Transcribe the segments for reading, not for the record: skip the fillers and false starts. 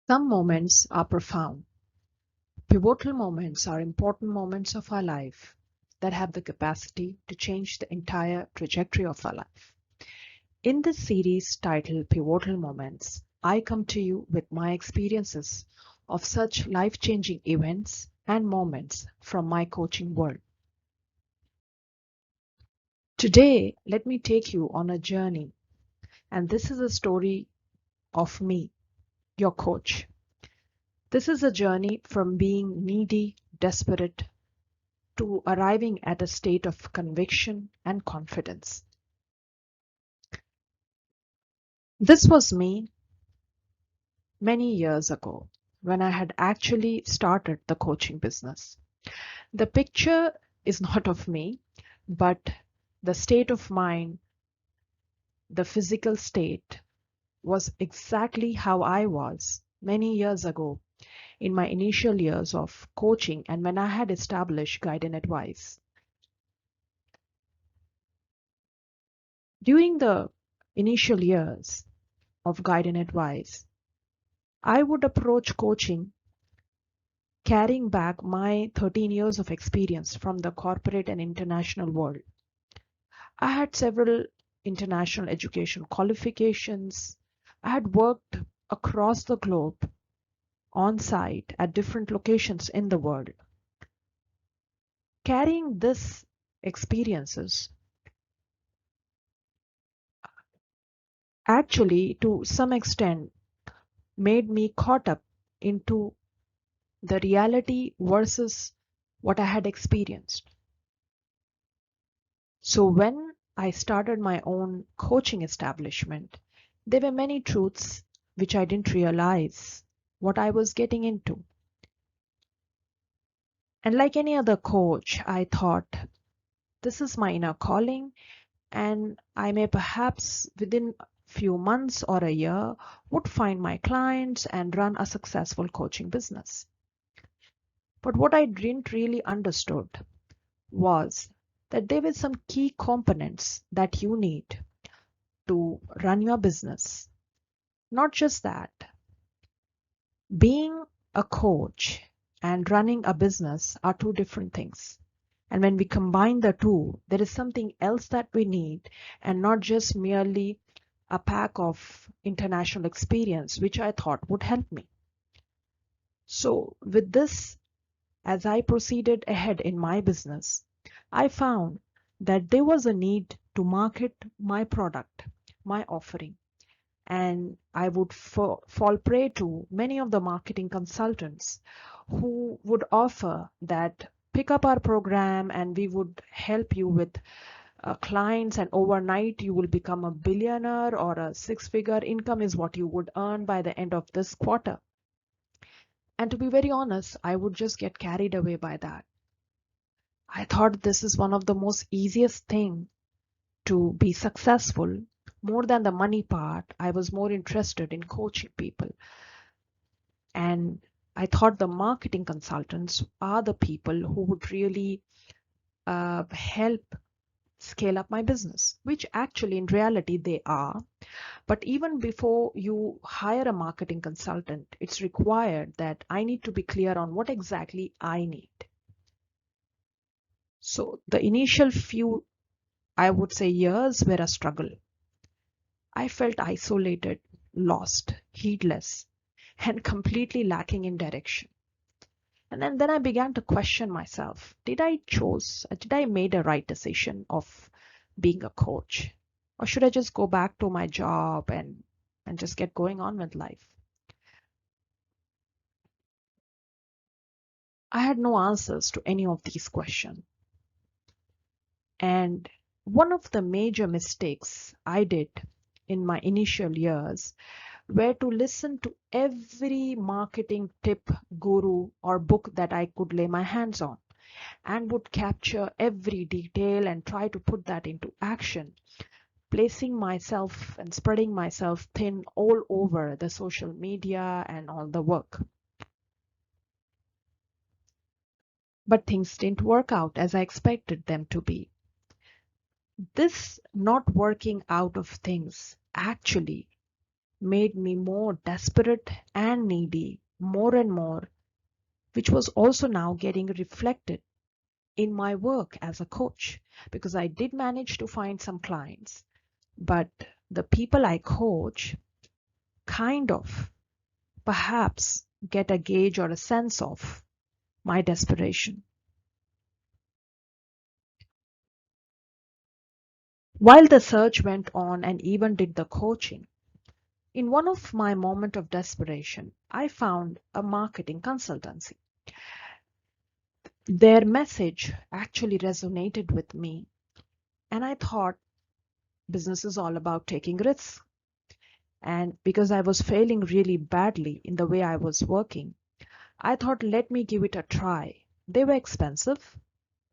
Some moments are profound. Pivotal moments are important moments of our life that have the capacity to change the entire trajectory of our life. In this series titled Pivotal Moments, I come to you with my experiences of such life-changing events and moments from my coaching world. Today, let me take you on a journey, and this is a story of me, your coach. This is a journey from being needy, desperate, to arriving at a state of conviction and confidence. This was me many years ago when I had actually started the coaching business. The picture is not of me, but the state of mind, the physical state was exactly how I was many years ago in my initial years of coaching and when I had established guide and advice. During the initial years of guide and advice, I would approach coaching carrying back my 13 years of experience from the corporate and international world. I had several international education qualifications. I had worked across the globe on site at different locations in the world. Carrying this experiences actually to some extent made me caught up into the reality versus what I had experienced. So when I started my own coaching establishment, there were many truths which I didn't realize what I was getting into. And like any other coach, I thought this is my inner calling and I may perhaps within few months or a year would find my clients and run a successful coaching business. But what I didn't really understood was that there were some key components that you need to run your business. Not just that, being a coach and running a business are two different things. And when we combine the two, there is something else that we need, and not just merely a pack of international experience, which I thought would help me. So, with this, as I proceeded ahead in my business, I found that there was a need to market my product, my offering, and I would fall prey to many of the marketing consultants who would offer that pick up our program and we would help you with clients and overnight you will become a billionaire or a six-figure income is what you would earn by the end of this quarter. And to be very honest, I would just get carried away by that. I thought this is one of the most easiest thing to be successful. More than the money part, I was more interested in coaching people. And I thought the marketing consultants are the people who would really help scale up my business, which actually in reality they are. But even before you hire a marketing consultant, it's required that I need to be clear on what exactly I need. So the initial few, I would say, years were a struggle. I felt isolated, lost, heedless, and completely lacking in direction. And then I began to question myself. Did I made a right decision of being a coach? Or should I just go back to my job and just get going on with life? I had no answers to any of these questions. And one of the major mistakes I did in my initial years were to listen to every marketing tip, guru, or book that I could lay my hands on and would capture every detail and try to put that into action, placing myself and spreading myself thin all over the social media and all the work. But things didn't work out as I expected them to be. This not working out of things actually made me more desperate and needy, more and more, which was also now getting reflected in my work as a coach, because I did manage to find some clients, but the people I coach kind of perhaps get a gauge or a sense of my desperation. While the search went on and even did the coaching, in one of my moments of desperation, I found a marketing consultancy. Their message actually resonated with me, and I thought business is all about taking risks. And because I was failing really badly in the way I was working, I thought, let me give it a try. They were expensive.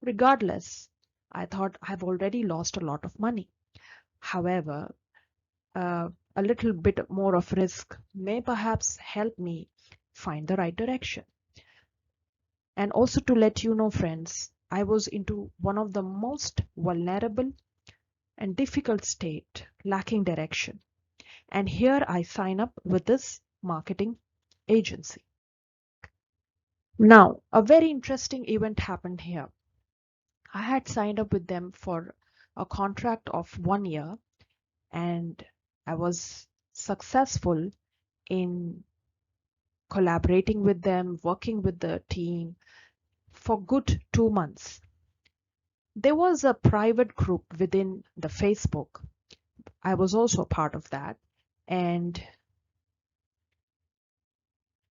Regardless, I thought I've already lost a lot of money. However, a little bit more of risk may perhaps help me find the right direction. And also to let you know, friends, I was into one of the most vulnerable and difficult state, lacking direction. And here I sign up with this marketing agency. Now, a very interesting event happened here. I had signed up with them for a contract of 1 year, and I was successful in collaborating with them, working with the team for good 2 months. There was a private group within the Facebook. I was also a part of that. And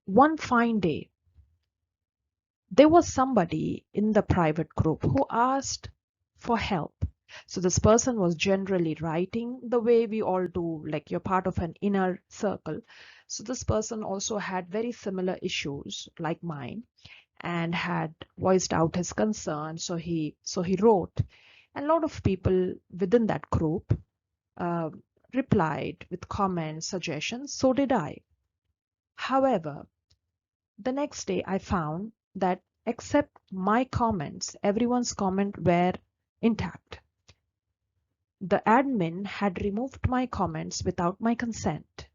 one fine day, there was somebody in the private group who asked for help. So this person was generally writing the way we all do, like you're part of an inner circle. So this person also had very similar issues like mine and had voiced out his concern. So he wrote, and a lot of people within that group uh, replied with comments, suggestions. So did I. However, the next day I found that except my comments, everyone's comment were intact. The admin had removed my comments without my consent.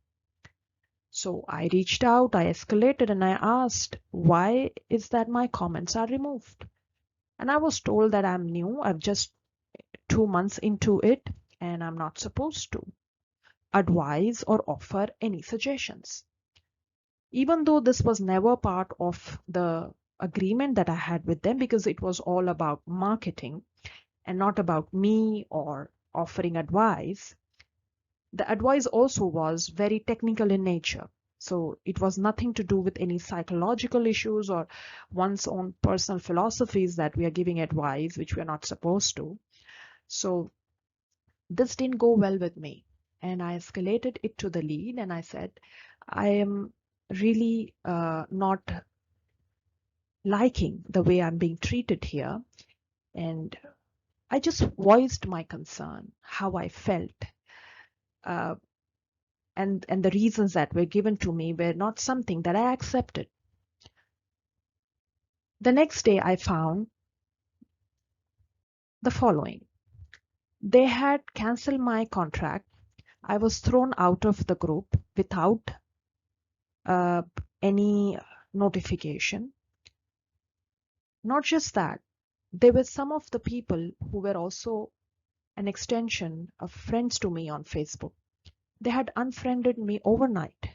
So I reached out, I escalated, and I asked, why is that my comments are removed? And I was told that I'm new, I'm just 2 months into it, and I'm not supposed to advise or offer any suggestions. Even though this was never part of the agreement that I had with them, because it was all about marketing and not about me or offering advice. The advice also was very technical in nature. So it was nothing to do with any psychological issues or one's own personal philosophies that we are giving advice, which we are not supposed to. So this didn't go well with me. And I escalated it to the lead and I said, I am really not liking the way I'm being treated here. And I just voiced my concern, how I felt. Uh, and the reasons that were given to me were not something that I accepted. The next day I found the following. They had cancelled my contract. I was thrown out of the group without uh, any notification. Not just that, there were some of the people who were also an extension of friends to me on Facebook. They had unfriended me overnight.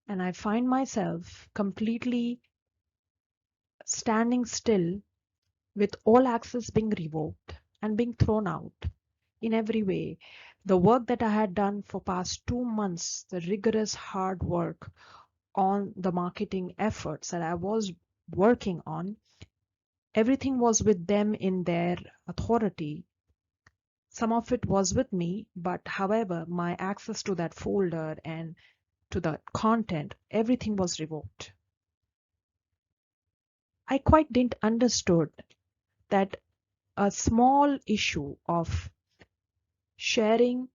And I find myself completely standing still with all access being revoked and being thrown out in every way. The work that I had done for past 2 months, the rigorous hard work on the marketing efforts that I was working on, everything was with them in their authority. Some of it was with me, but however, my access to that folder and to the content, everything was revoked. I quite didn't understood that a small issue of sharing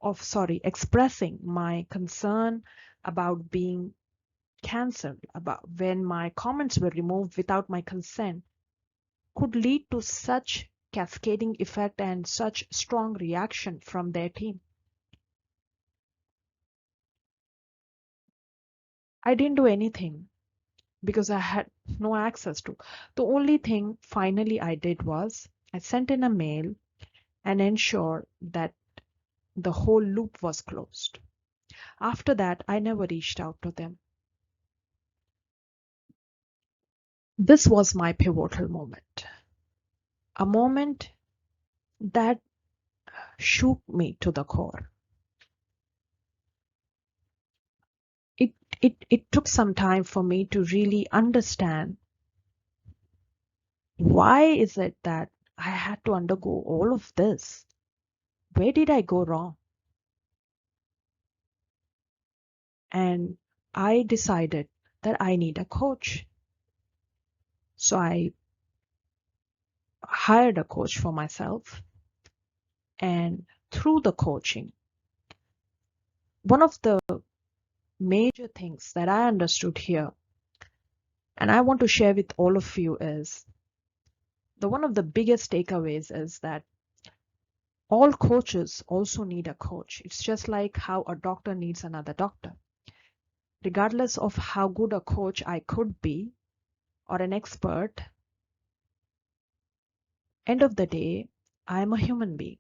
expressing my concern about being cancelled, about when my comments were removed without my consent, could lead to such cascading effect and such strong reaction from their team. I didn't do anything because I had no access to. The only thing finally I did was I sent in a mail and ensured that the whole loop was closed. After that, I never reached out to them. This was my pivotal moment, a moment that shook me to the core. It, it took some time for me to really understand why is it that I had to undergo all of this? Where did I go wrong? And I decided that I need a coach. So I hired a coach for myself. And through the coaching, one of the major things that I understood here, and I want to share with all of you, is the one of the biggest takeaways is that all coaches also need a coach. It's just like how a doctor needs another doctor. Regardless of how good a coach I could be or an expert, end of the day, I am a human being.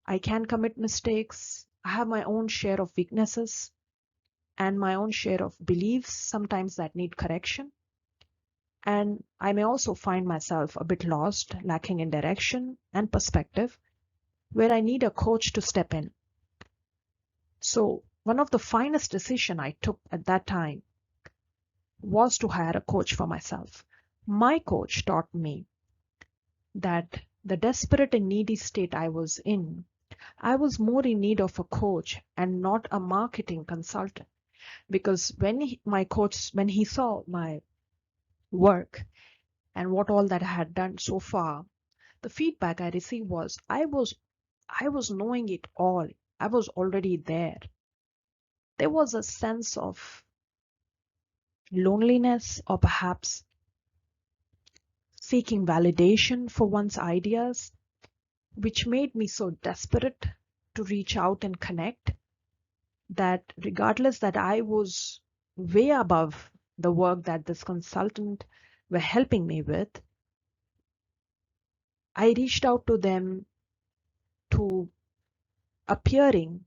I can commit mistakes. I have my own share of weaknesses and my own share of beliefs, sometimes that need correction. And I may also find myself a bit lost, lacking in direction and perspective, where I need a coach to step in. So one of the finest decisions I took at that time was to hire a coach for myself. My coach taught me that the desperate and needy state I was in, I was more in need of a coach and not a marketing consultant. Because when he saw my work and what all that I had done so far, the feedback I received was I was knowing it all. I was already there. There was a sense of loneliness or perhaps seeking validation for one's ideas, which made me so desperate to reach out and connect that regardless that I was way above the work that this consultant were helping me with, I reached out to them to appearing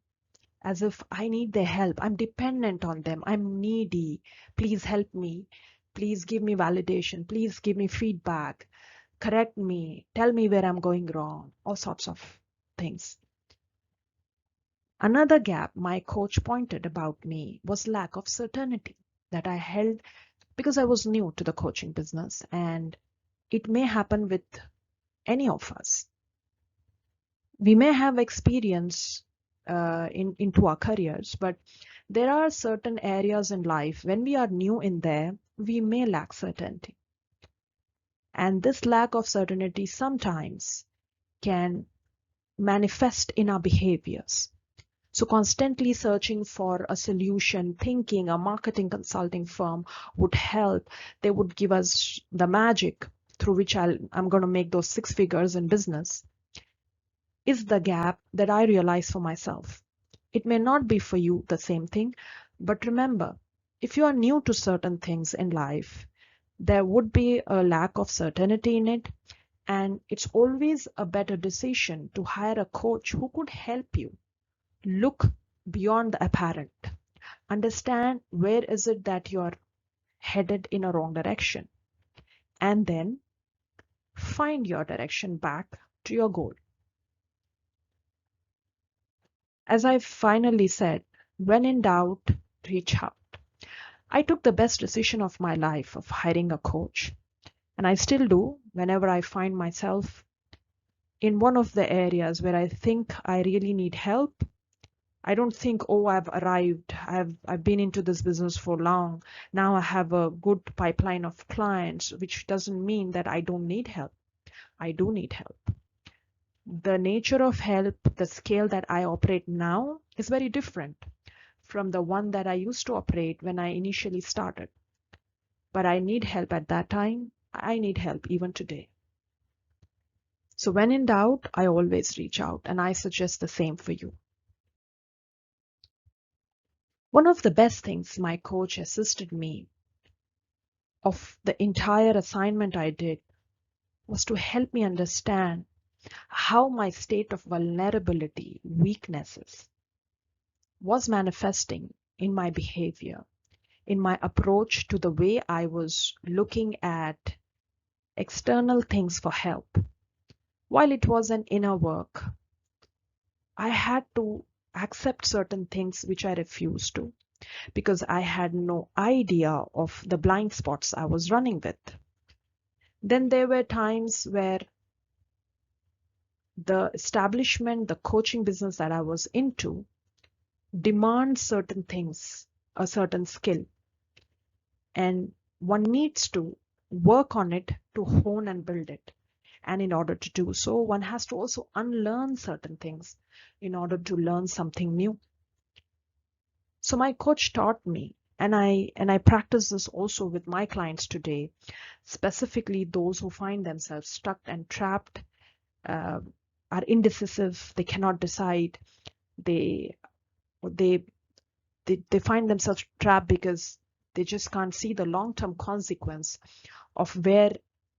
as if I need their help. I'm dependent on them. I'm needy. Please help me. Please give me validation. Please give me feedback. Correct me. Tell me where I'm going wrong. All sorts of things. Another gap my coach pointed about me was lack of certainty that I held because I was new to the coaching business, and it may happen with any of us. We may have experience into our careers, but there are certain areas in life when we are new in there, we may lack certainty. And this lack of certainty sometimes can manifest in our behaviors. So constantly searching for a solution, thinking a marketing consulting firm would help. They would give us the magic through which I'm going to make those six figures in business, is the gap that I realize for myself. It may not be for you the same thing, but remember, if you are new to certain things in life, there would be a lack of certainty in it, and it's always a better decision to hire a coach who could help you look beyond the apparent, understand where is it that you're headed in a wrong direction, and then find your direction back to your goal. As I finally said, when in doubt, reach out. I took the best decision of my life of hiring a coach, and I still do whenever I find myself in one of the areas where I think I really need help. I don't think, oh, I've arrived. I've been into this business for long. Now I have a good pipeline of clients, which doesn't mean that I don't need help. I do need help. The nature of help, the scale that I operate now is very different from the one that I used to operate when I initially started. But I need help at that time. I need help even today. So when in doubt, I always reach out, and I suggest the same for you. One of the best things my coach assisted me of the entire assignment I did was to help me understand how my state of vulnerability, weaknesses, was manifesting in my behavior, in my approach to the way I was looking at external things for help. While it was an inner work, I had to accept certain things which I refused to because I had no idea of the blind spots I was running with. Then there were times where the establishment, the coaching business that I was into, demands certain things, a certain skill, and one needs to work on it to hone and build it. And in order to do so, one has to also unlearn certain things in order to learn something new. So my coach taught me, and I practice this also with my clients today, specifically those who find themselves stuck and trapped, uh, are indecisive, they cannot decide, they they they find themselves trapped because they just can't see the long-term consequence of where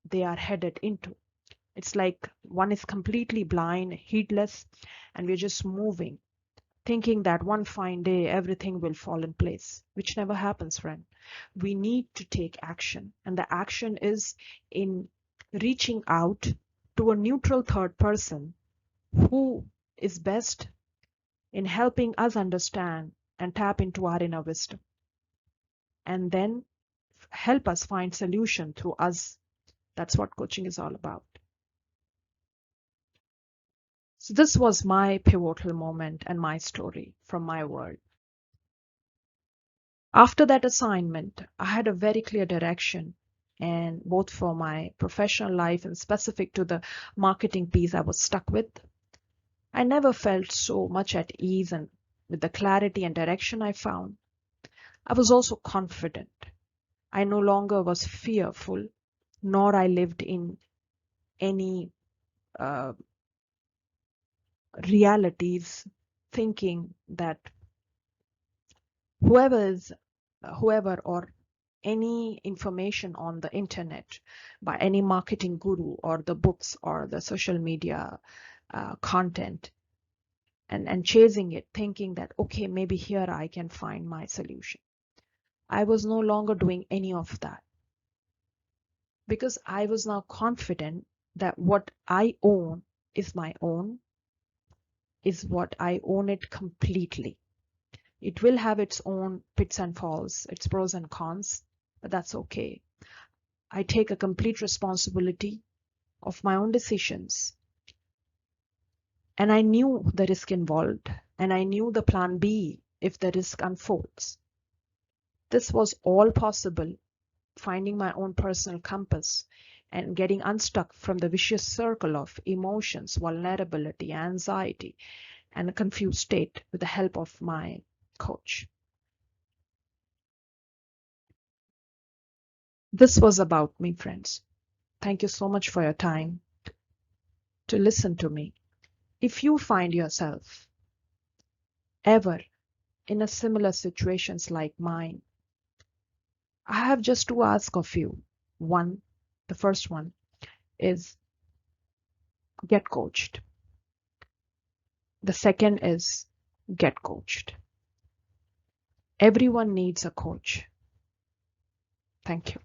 they are headed into. It's like one is completely blind, heedless, and we're just moving, thinking that one fine day everything will fall in place, which never happens, friend. We need to take action, and the action is in reaching out to a neutral third person who is best in helping us understand and tap into our inner wisdom, and then help us find solution through us. That's what coaching is all about. So this was my pivotal moment and my story from my world. After that assignment, I had a very clear direction, and both for my professional life and specific to the marketing piece I was stuck with. I never felt so much at ease, and with the clarity and direction I found, I was also confident. I no longer was fearful, nor I lived in any uh, realities thinking that whoever is whoever or any information on the internet by any marketing guru or the books or the social media content, and chasing it thinking that okay, maybe here I can find my solution. I was no longer doing any of that because I was now confident that what I own is my own, is what I own it completely. It will have its own pits and falls, its pros and cons, but that's okay. I take a complete responsibility of my own decisions. And I knew the risk involved, and I knew the plan B if the risk unfolds. This was all possible, finding my own personal compass and getting unstuck from the vicious circle of emotions, vulnerability, anxiety, and a confused state with the help of my coach. This was about me, friends. Thank you so much for your time to listen to me. If you find yourself ever in a similar situations like mine, I have just to ask of you. One, the first one is get coached. The second is get coached. Everyone needs a coach. Thank you.